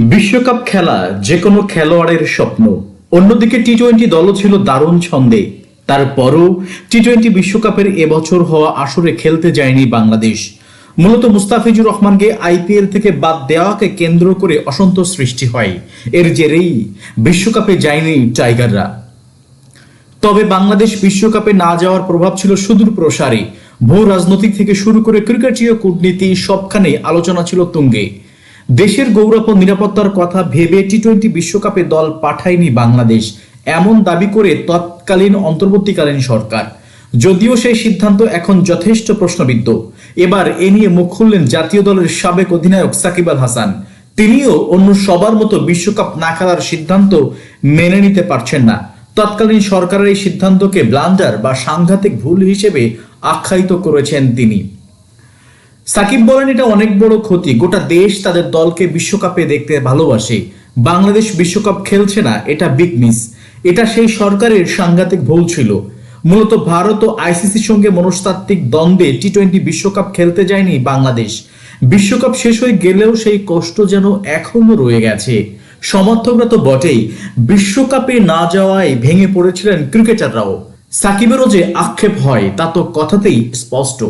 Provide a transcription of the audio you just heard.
বিশ্বকাপ খেলা যে কোনো খেলোয়াড়ের স্বপ্ন। অন্যদিকে টি-টোয়েন্টি দলও ছিল দারুণ ছন্দে। তারপরও টি-টোয়েন্টি বিশ্বকাপের এবছর হওয়া আসরে খেলতে যায়নি বাংলাদেশ। মূলত মুস্তাফিজুর রহমানকে আইপিএল থেকে বাদ দেওয়াকে কেন্দ্র করে অসন্তোষ সৃষ্টি হয়। এর জেরেই বিশ্বকাপে যায়নি টাইগাররা। তবে বাংলাদেশ বিশ্বকাপে না যাওয়ার প্রভাব ছিল সুদূর প্রসারী। ভূ রাজনৈতিক থেকে শুরু করে ক্রিকেটীয় কূটনীতি সবখানেই আলোচনা ছিল তুঙ্গে। দেশের গৌরব ও নিরাপত্তার কথা ভেবে টি-টোয়েন্টি বিশ্বকাপে দল পাঠায়নি বাংলাদেশ, এমন দাবি করে তৎকালীন অন্তর্বর্তীকালীন সরকার। যদিও সেই সিদ্ধান্ত এখন যথেষ্ট প্রশ্নবিদ্ধ। এবার এ নিয়ে মুখ খুললেন জাতীয় দলের সাবেক অধিনায়ক সাকিব আল হাসান। তিনিও অন্য সবার মতো বিশ্বকাপ না খেলার সিদ্ধান্ত মেনে নিতে পারছেন না। তৎকালীন সরকারের এই সিদ্ধান্তকে ব্লান্ডার বা সাংঘাতিক ভুল হিসেবে আখ্যায়িত করেছেন তিনি। সাকিব বলেন, এটা অনেক বড় ক্ষতি। গোটা দেশ তাদের দলকে বিশ্বকাপে দেখতে ভালোবাসে। বাংলাদেশ বিশ্বকাপ খেলছে না, এটা বিগ মিস। এটা সেই সরকারের সাংঘাতিক ভুল ছিল। মূলত ভারত ও আইসিসির সঙ্গে মনস্তাত্ত্বিক দ্বন্দ্বে টি-টোয়েন্টি বিশ্বকাপ খেলতে যায়নি বাংলাদেশ। বিশ্বকাপ শেষ হয়ে গেলেও সেই কষ্ট যেন এখনো রয়ে গেছে। সমর্থকরা তো বটেই, বিশ্বকাপে না যাওয়ায় ভেঙে পড়েছিলেন ক্রিকেটাররাও। সাকিবেরও যে আক্ষেপ হয় তা তো কথাতেই স্পষ্ট।